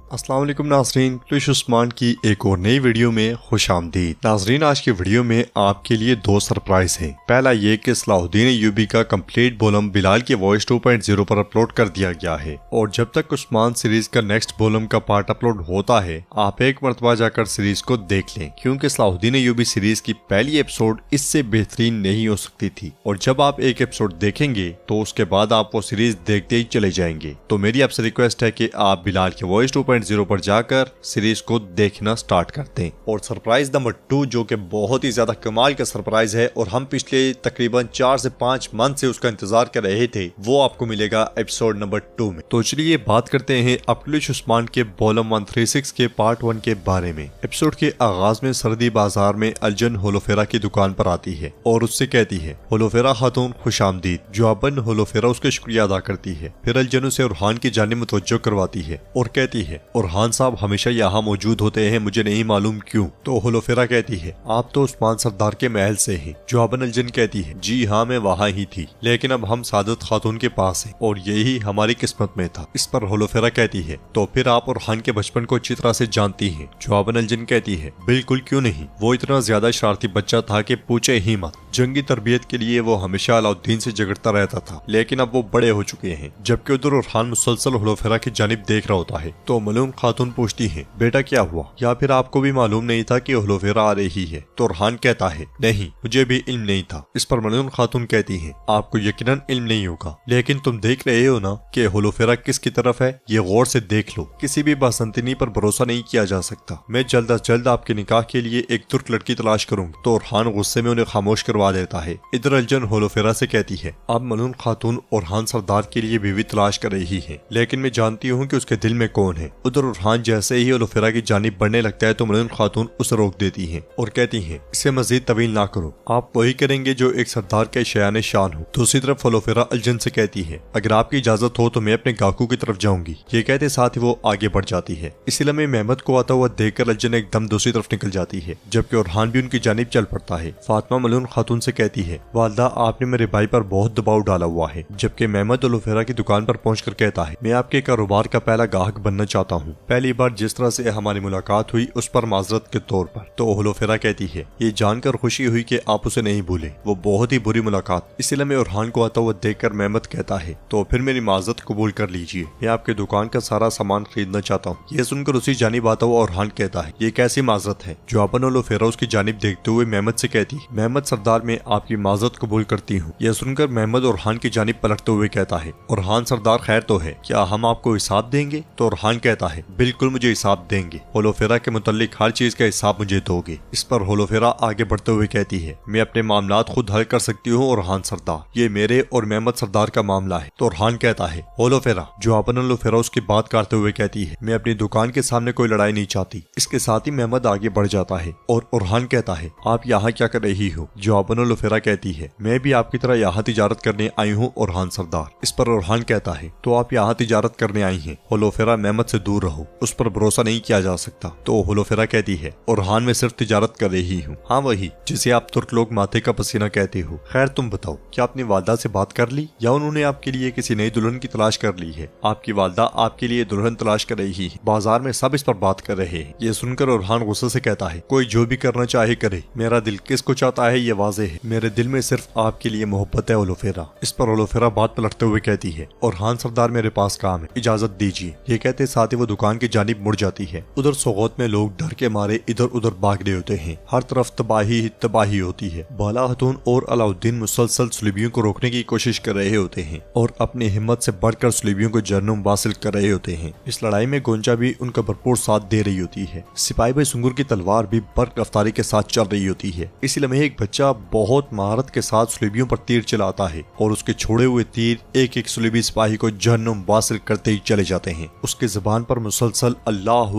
अस्सलाम वालेकुम नाज़रीन, प्लश उस्मान की एक और नई वीडियो में खुशामदीद। नाज़रीन, आज की वीडियो में आपके लिए दो सरप्राइज हैं। पहला ये कि सलाहुद्दीन अय्यूबी का कंप्लीट वॉल्यूम बिलाल की वॉइस 2.0 पर अपलोड कर दिया गया है और जब तक उस्मान सीरीज का नेक्स्ट वॉल्यूम का पार्ट अपलोड होता है आप एक मरतबा जाकर सीरीज को देख लें, क्योंकि सलाहुद्दीन अय्यूबी सीरीज की पहली एपिसोड इससे बेहतरीन नहीं हो सकती थी और जब आप एक एपिसोड देखेंगे तो उसके बाद आप वो सीरीज देखते ही चले जाएंगे। तो मेरी आपसे रिक्वेस्ट है कि आप बिलाल की वॉइस 2.0 पर जाकर सीरीज को देखना स्टार्ट करते हैं। और सरप्राइज नंबर 2 जो कि बहुत ही ज्यादा कमाल का सरप्राइज है और हम पिछले तकरीबन 4 से 5 मंथ से उसका इंतजार कर रहे थे, वो आपको मिलेगा एपिसोड नंबर 2 में। तो चलिए बात करते हैं अब्दुल उस्मान के वॉल्यूम 136 के पार्ट 1 के बारे में। एपिसोड के आगाज में सरदी बाजार में अलजन होलोफेरा की दुकान पर आती है और उससे कहती है होलोफेरा खातून खुशामदीद। जवाबन होलोफेरा उसका शुक्रिया अदा करती है, फिर अलजन उसे उरहान की जानिब मुतवज्जो करवाती है और कहती है उरहान साहब हमेशा यहाँ मौजूद होते हैं, मुझे नहीं मालूम क्यों। तो होलोफेरा कहती है आप तो उस्मान सरदार के महल से हैं। जवाबन अलजन कहती है जी हाँ मैं वहाँ ही थी, लेकिन अब हम सादत खातून के पास हैं और यही हमारी किस्मत में था। इस पर होलोफेरा कहती है तो फिर आप उरहान के बचपन को अच्छी तरह से जानती हैं। जवाबन अलजन कहती है बिल्कुल क्यों नहीं, वो इतना ज्यादा शरारती बच्चा था कि पूछे ही मत। जंगी तरबियत के लिए वो हमेशा अलाउद्दीन से झगड़ता रहता था, लेकिन अब वो बड़े हो चुके हैं। जबकि उधर उरहान मुसलसल होलोफेरा की जानिब देख रहा होता है तो मलूम खातून पूछती है बेटा क्या हुआ, या फिर आपको भी मालूम नहीं था कि होलोफेरा आ रही है। तो उरहान कहता है नहीं मुझे भी इल्म नहीं था। इस पर मलूम खातून कहती है आपको यकीनन इल्म नहीं होगा, लेकिन तुम देख रहे हो ना कि होलोफेरा किसकी तरफ है, ये गौर से देख लो। किसी भी बसंतनी पर भरोसा नहीं किया जा सकता। मैं जल्द अज जल्द आपके निकाह के लिए एक तुर्क लड़की तलाश करूंगा। तो उरहान गुस्से में उन्हें खामोश करवा देता है। इधर अलजन होलोफेरा से कहती है अब मलूम खातून उरहान सरदार के लिए बीवी तलाश कर रही है, लेकिन मैं जानती हूँ कि उसके दिल में कौन है। उधर उरहान जैसे ही होलोफेरा की जानिब बढ़ने लगता है तो मलूम खातून उसे रोक देती है और कहती है इसे मजीद तवील ना करो, आप वही करेंगे जो एक सरदार के शयान शान हो। दूसरी तरफ होलोफेरा अलजन से कहती है अगर आपकी इजाजत हो तो मैं अपने गाकू की तरफ जाऊंगी। ये कहते साथ ही वो आगे बढ़ जाती है। इसी लम्हे मेहमद को आता हुआ देखकर अलजन एकदम दूसरी तरफ निकल जाती है, जबकि उरहान भी उनकी जानिब चल पड़ता है। फातिमा मलूम खातून से कहती है वालदा आपने मेरे भाई पर बहुत दबाव डाला हुआ है। जबकि मेहमद होलोफेरा की दुकान पर पहुंचकर कहता है मैं आपके कारोबार का पहला गाहक बनना चाहता हूँ। पहली बार जिस तरह से हमारी मुलाकात हुई उस पर माजरत के तौर पर। तो होलोफेरा कहती है ये जानकर खुशी हुई कि आप उसे नहीं भूले, वो बहुत ही बुरी मुलाकात। इसी लम्हे उरहान को आता हुआ देखकर मेहमद कहता है तो फिर मेरी माजरत कबूल कर लीजिए, मैं आपके दुकान का सारा सामान खरीदना चाहता हूँ। ये सुनकर उसी जानिब आता हुआ उरहान कहता है ये कैसी माजरत है। जवाबन होलोफेरा उसकी जानिब देखते हुए मेहमद से कहती है मेहमद सरदार मैं आपकी माजरत कबूल करती हूँ। यह सुनकर मेहमद उरहान की जानिब पलटते हुए कहता है उरहान सरदार खैर तो है, क्या हम आपको हिसाब देंगे। तो उरहान कहता है बिल्कुल मुझे हिसाब देंगे, होलोफेरा के मुतालिक हर चीज का हिसाब मुझे दोगे। इस पर होलोफेरा आगे बढ़ते हुए कहती है मैं अपने मामलात खुद हल कर सकती हूँ उरहान सरदार, ये मेरे और मेहमद सरदार का मामला है। तो उरहान कहता है होलोफेरा। जवाबन होलोफेरा उसकी बात करते हुए कहती है मैं अपनी दुकान के सामने कोई लड़ाई नहीं चाहती। इसके साथ ही मेहमद आगे बढ़ जाता है और उरहान कहता है आप यहाँ क्या कर रही हो। जवाबन होलोफेरा कहती है मैं भी आपकी तरह यहाँ तिजारत करने आई हूँ उरहान सरदार। इस पर उरहान कहता है तो आप यहाँ तिजारत करने आई हैं। होलोफेरा मेहमद से दूर रहो, उस पर भरोसा नहीं किया जा सकता। तो होलोफेरा कहती है उरहान में सिर्फ तिजारत कर रही हूँ, हाँ वही जिसे आप तुर्क लोग माथे का पसीना कहते हो। खैर तुम बताओ क्या अपनी वालदा से बात कर ली या उन्होंने आपके लिए किसी नई दुल्हन की तलाश कर ली है। आपकी वालदा आपके लिए दुल्हन तलाश कर रही है, बाजार में सब इस पर बात कर रहे हैं। ये सुनकर उरहान गुस्से से कहता है कोई जो भी करना चाहे करे, मेरा दिल किसको चाहता है ये वाजे है, मेरे दिल में सिर्फ आपके लिए मोहब्बत है होलोफेरा। इस पर होलोफेरा बात पलटते हुए कहती है उरहान सरदार मेरे पास काम है, इजाजत दीजिए। ये कहते साथ ही वो दुकान की जानिब मुड़ जाती है। उधर सोगौत में लोग डर के मारे इधर उधर भाग रहे होते हैं। हर तरफ तबाही ही तबाही होती है। बाला हतून और अलाउद्दीन मुसलसल सुलीबियों को रोकने की कोशिश कर रहे होते हैं और अपनी हिम्मत से बढ़कर सुलीबियों को जहन्नुम वासिल कर रहे होते हैं। इस लड़ाई में गोंजा भी उनका भरपूर साथ दे रही होती है। सिपाही भाई सुंगुर की तलवार भी बर्क रफ्तारी के साथ चल रही होती है। इसी लम्हे एक बच्चा बहुत महारत के साथ सुलीबियों पर तीर चलाता है और उसके छोड़े हुए तीर एक एक सुलीबी सिपाही को जहन्नुम वासिल करते ही चले जाते हैं। उसके जुबान पर मुसलसल अल्लाह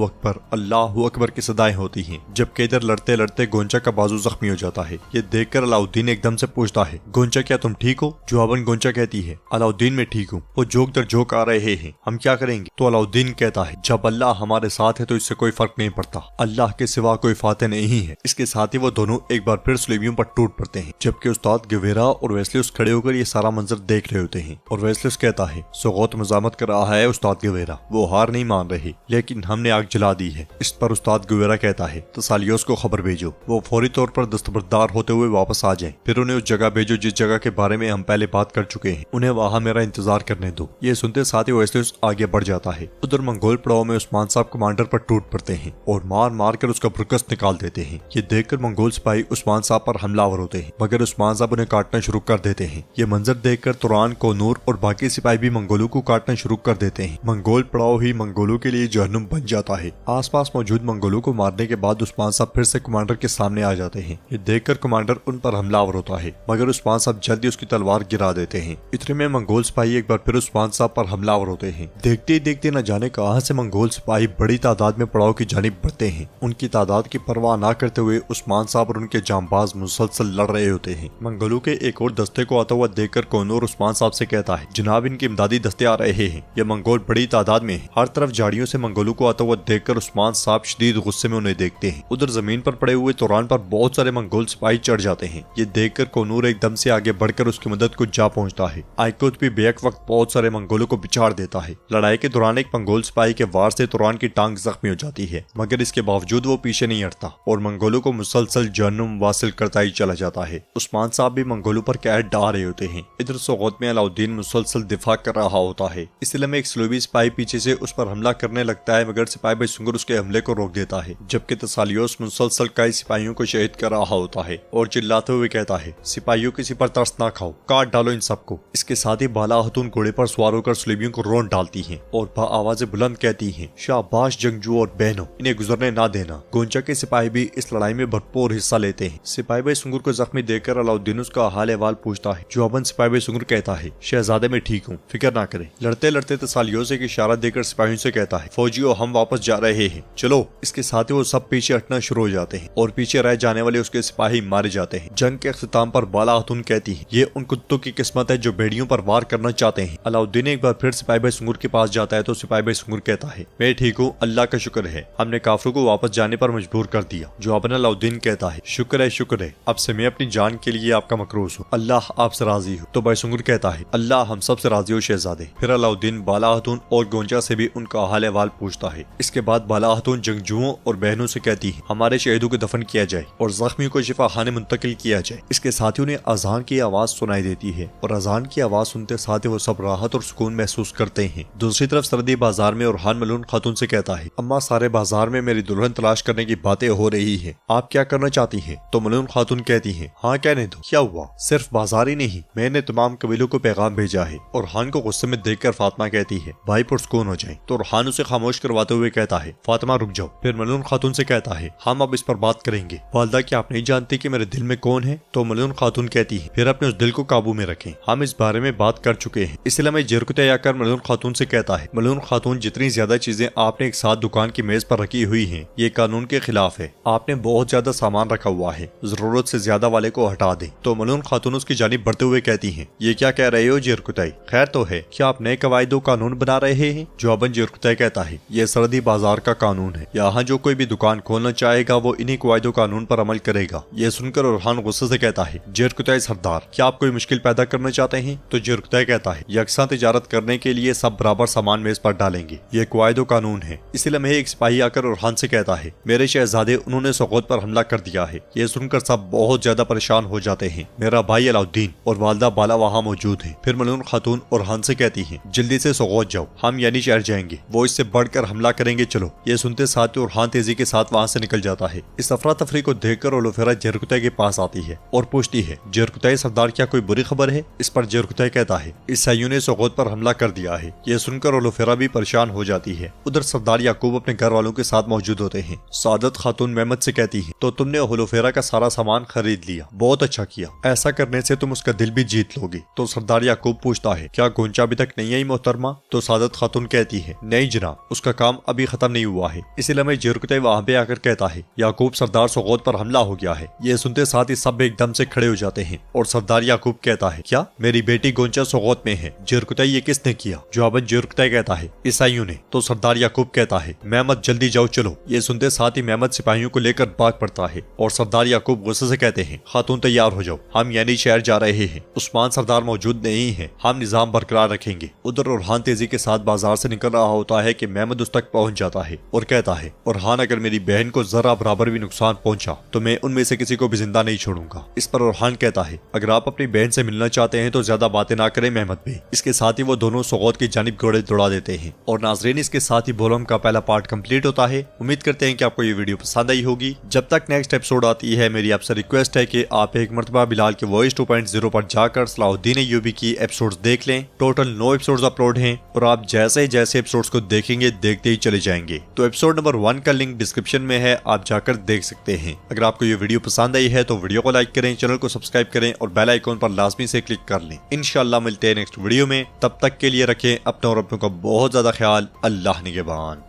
अकबर की सदाएं होती हैं। जबकि इधर लड़ते लड़ते गोंचा का बाजू जख्मी हो जाता है। ये देखकर अलाउद्दीन एकदम से पूछता है गोंचा क्या तुम ठीक हो। जवाबन गोंचा कहती है अलाउद्दीन मैं ठीक हूँ, वो जोक दर जोक आ रहे हैं, हम क्या करेंगे। तो अलाउद्दीन कहता है जब अल्लाह हमारे साथ है तो इससे कोई फर्क नहीं पड़ता, अल्लाह के सिवा कोई फाते नहीं है। इसके साथ ही वो दोनों एक बार फिर सुलेबियों पर टूट पड़ते हैं। जबकि उस्ताद गवेरा और वेस्लियस खड़े होकर ये सारा मंजर देख रहे होते हैं और वेस्लियस कहता है सोगौत मजामत कर रहा है उस्ताद गवेरा, वो हार नहीं मान मान रहे, लेकिन हमने आग जला दी है। इस पर उस्ताद गुवेरा कहता है, तसालियोस को खबर भेजो, वो फौरी तौर पर दस्तबरदार होते हुए वापस आ जाएं। फिर उन्हें उस जगह भेजो जिस जगह के बारे में हम पहले बात कर चुके हैं। उन्हें वहाँ मेरा इंतजार करने दो। ये सुनते साथ ही ओएसलियोस आगे बढ़ जाता है। उधर मंगोल पड़ाव में उस्मान साहब कमांडर पर टूट पड़ते हैं और मार मार कर उसका बुरकस निकाल देते हैं। ये देखकर मंगोल सिपाही उस्मान साहब पर हमलावर होते हैं, मगर उस्मान साहब उन्हें काटना शुरू कर देते हैं। ये मंजर देखकर तुरान, कोनूर और बाकी सिपाही भी मंगोलों को काटना शुरू कर देते हैं। मंगोल पड़ाव ही मंगोलों के लिए जहन्नुम बन जाता है। आसपास मौजूद मंगोलों को मारने के बाद उस्मान साहब फिर से कमांडर के सामने आ जाते हैं। ये देखकर कमांडर उन पर हमलावर होता है, मगर उस्मान साहब जल्दी उसकी तलवार गिरा देते हैं। इतने में मंगोल सिपाही एक बार फिर उस्मान साहब पर हमलावर होते हैं। देखते ही देखते न जाने कहां से मंगोल सिपाही बड़ी तादाद में पड़ाव की जानिब बढ़ते हैं। उनकी तादाद की परवाह न करते हुए उस्मान साहब और उनके जांबाज मुसलसल लड़ रहे होते हैं। मंगोलों के एक और दस्ते को आता हुआ देखकर कोनूर उस्मान साहब से कहता है, जनाब इनके इमदादी दस्ते आ रहे हैं, ये मंगोल बड़ी तादाद में है। हर तरफ झाड़ियों से मंगोलों को आता हुआ देखकर उस्मान साहब शदीद गुस्से में उन्हें देखते हैं। उधर जमीन पर पड़े हुए तुरान पर बहुत सारे मंगोल सिपाही चढ़ जाते हैं। ये देखकर कोनूर एकदम से आगे बढ़कर उसकी मदद को जा पहुंचता है। आइकोत भी बेक वक्त बहुत सारे मंगोलों को बिछाड़ देता है। लड़ाई के दौरान एक मंगोल सिपाही के वार से तुरान की टांग जख्मी हो जाती है, मगर इसके बावजूद वो पीछे नहीं हटता और मंगोलों को मुसलसल जहन्नुम वासिल करता ही चला जाता है। उस्मान साहब भी मंगोलों पर कहर डाल रहे होते हैं। इधर सोगत में अलाउद्दीन मुसलसल दिफा कर रहा होता है। इसलिए में एक सलूबी सिपाही पीछे से उस पर हमला करने लगता है, मगर सिपाही बैसुंगर उसके हमले को रोक देता है। जबकि तसालियोस मुसलसल कई सिपाहियों को शहीद कर रहा होता है और चिल्लाते हुए कहता है, सिपाहियों किसी पर तरस ना खाओ, काट डालो इन सबको। इसके साथ ही बाला हतून घोड़े पर सवार होकर सलूबियों को रोन डालती है और आवाजें बुलंद कहती हैं, शाबाश जंगजू और बहनों, इन्हें गुजरने ना देना। गोंचा के सिपाही भी इस लड़ाई में भरपूर हिस्सा लेते हैं। सिपाही बैसुंगर को जख्मी देखकर अलाउद्दीन उसका हाल अहवाल पूछता है। जवाबन सिपाही बैसुंगर कहता है, शहजादे में ठीक हूँ, फिक्र ना करें। लड़ते लड़ते तसालियोस एक इशारा देकर सिपाहियों से कहता है, फौजियों हम वापस जा रहे हैं, चलो। इसके साथ ही वो सब पीछे हटना शुरू हो जाते हैं और पीछे रह जाने वाले उसके सिपाही मारे जाते हैं। जंग के अख्ताम पर बाला हतून कहती है, ये उन कुत्तों की किस्मत है जो बेड़ियों पर वार करना चाहते हैं। अलाउद्दीन एक बार फिर सिपाही बैसुंगर के पास जाता है तो सिपाही बैसुंगर कहता है, मैं ठीक हूँ, अल्लाह का शुक्र है, हमने काफिरों को वापस जाने पर मजबूर कर दिया। जवाबन अलाउद्दीन कहता है, शुक्र है, अब से मैं अपनी जान के लिए आपका मकरूस हूँ, अल्लाह आपसे राजी हो। तो बैसुंगर कहता है, अल्लाह हम सब से राजी हो शहजादे। फिर अलाउद्दीन बाला हतून और गोंजा से भी उनका हाल अहवाल पूछता है। इसके बाद बाला हतून जंगजुओं और बहनों से कहती है, हमारे शहीदों को दफन किया जाए और जख्मियों को शिफा खाने मुंतकिल किया जाए। इसके साथ ही उन्हें अजान की आवाज सुनाई देती है और अजान की आवाज सुनते साथ ही वो सब राहत और सुकून महसूस करते हैं। दूसरी तरफ सरदी बाजार में और मलून खातून से कहता है, अम्मा सारे बाजार में मेरी दुल्हन तलाश करने की बातें हो रही है, आप क्या करना चाहती हैं? तो मलून खातून कहती है, हाँ कहने दो, क्या हुआ? सिर्फ बाजार ही नहीं, मैंने तमाम कबीलों को पैगाम भेजा है। और हान को गुस्से में देखकर फातिमा कहती है, भाई पुरसकून हो जाए। तो हान उसे खामोश करवाते हुए कहता है, फातिमा रुक जाओ। फिर मलून खातून से कहता है, हम अब इस पर बात करेंगे। वालदा क्या आप नहीं जानती कि मेरे दिल में कौन है? तो मलून खातून कहती है, फिर अपने उस दिल को काबू में रखें, हम इस बारे में बात कर चुके हैं। इसलिए मैं जिरकुते आकर मलून खातून से कहता है, मलून खातून जितनी ज्यादा चीजें आपने एक साथ दुकान की मेज पर रखी हुई हैं, ये कानून के खिलाफ है। आपने बहुत ज्यादा सामान रखा हुआ है, जरूरत से ज्यादा वाले को हटा दें। तो मलून खातून उसकी जानिब बढ़ते हुए कहती हैं, ये क्या कह रहे हो जिरकुताई? खैर तो है, क्या आप नए कवायदो कानून बना रहे हैं? जवाबन जिरकुताई कहता है, ये सरहदी बाजार का कानून है, यहाँ जो कोई भी दुकान खोलना चाहेगा वो इन्हीं कवायदो कानून पर अमल करेगा। ये सुनकर ओरहान गुस्से से कहता है, जिरकुताई सरदार, क्या आप कोई मुश्किल पैदा करना चाहते हैं? तो जिरकुताई कहता है, यकसा तिजारत करने के लिए सब बराबर सामान मेज पर डालेंगे, ये कवायदो कानून है। इसलिए मैं एक सिपाही आकर ओरहान से कहता है, मेरे शहजादे उन्होंने सोगत पर हमला कर दिया है। ये सुनकर सब बहुत ज्यादा परेशान हो जाते हैं। मेरा भाई अलाउद्दीन और वालदा बाला वहाँ मौजूद हैं। फिर मलून खातून ओरहान से कहती हैं, जल्दी से सोगत जाओ, हम यानी शहर जाएंगे, वो इससे बढ़कर हमला करेंगे, चलो। ये सुनते साथ ही ओरहान तेजी के साथ वहाँ से निकल जाता है। इस अफरा तफरी को देखकर ओलोफेरा जिरकुताई के पास आती है और पूछती है, जिरकुताई सरदार क्या कोई बुरी खबर है? इस पर जिरकुताई कहता है, ईसाइयों ने सोगत पर हमला कर दिया है। ये सुनकर ओलोफेरा भी परेशान हो जाती है। उधर सरदार याकूब अपने घर वालों के साथ मौजूद होते हैं। सादत खातून मेहमद से कहती है, तो तुमने होलोफेरा का सारा सामान खरीद लिया, बहुत अच्छा किया, ऐसा करने से तुम उसका दिल भी जीत लोगे। तो सरदार याकूब पूछता है, क्या गोंचा अभी तक नहीं आई मोहतरमा? तो सादत खातून कहती है, नहीं जनाब, उसका काम अभी खत्म नहीं हुआ है। इसलिए मैं जिरकुताई वहाँ पे आकर कहता है, याकूब सरदार सोगत पर हमला हो गया है। ये सुनते साथ ही सब एकदम से खड़े हो जाते हैं और सरदार याकूब कहता है, क्या मेरी बेटी गोंचा सोगत में है? जिरकुताई ये किसने किया? जवाबन जिरकुताई कहता है, ईसाइयों ने। तो सरदार याकूब कहता है, मेहमद जल्दी जाओ, चलो। ये सुनते साथ ही मेहमद सिपाहियों को लेकर भाग पड़ता है और सरदार याकूब गुस्से से कहते हैं, खातून तैयार हो जाओ, हम यानी शहर जा रहे हैं। उस्मान सरदार मौजूद नहीं है, हम निजाम बरकरार रखेंगे। उधर ओरहान तेजी के साथ बाजार से निकल रहा होता होता है कि महमूद उस तक पहुंच जाता है और कहता है, ओरहान अगर मेरी बहन को जरा बराबर भी नुकसान पहुंचा तो मैं उनमें से किसी को भी जिंदा नहीं छोड़ूंगा। इस पर ओरहान कहता है, अगर आप अपनी बहन से मिलना चाहते हैं तो ज्यादा बातें ना करें महमूद भाई। इसके साथ ही वो दोनों सौगौत की जानिब घोड़े दौड़ा देते हैं। और नाजरीन, इसके साथ ही बोलम का पहला पार्ट कंप्लीट होता है। उम्मीद करते हैं कि आपको ये वीडियो पसंद आई होगी। जब तक नेक्स्ट एपिसोड आती है, मेरी आपसे रिक्वेस्ट है कि आप एक मरतबा बिलाल के वॉइस 2.0 पर जाकर सलाहुद्दीन अय्यूबी की एपिसोड्स देख लें। टोटल 9 एपिसोड्स अपलोड हैं और आप जैसे जैसे एपिसोड्स को देखेंगे देखते ही चले जाएंगे। तो एपिसोड नंबर 1 का लिंक डिस्क्रिप्शन में है, आप जाकर देख सकते हैं। अगर आपको ये वीडियो पसंद आई है तो वीडियो को लाइक करें, चैनल को सब्सक्राइब करें और बेल आइकॉन पर लाजमी से क्लिक कर लें। इंशाल्लाह मिलते हैं नेक्स्ट वीडियो में। तब तक के लिए रखें अपने और अपनों का बहुत ज्यादा ख्याल। अल्लाह निगहबान।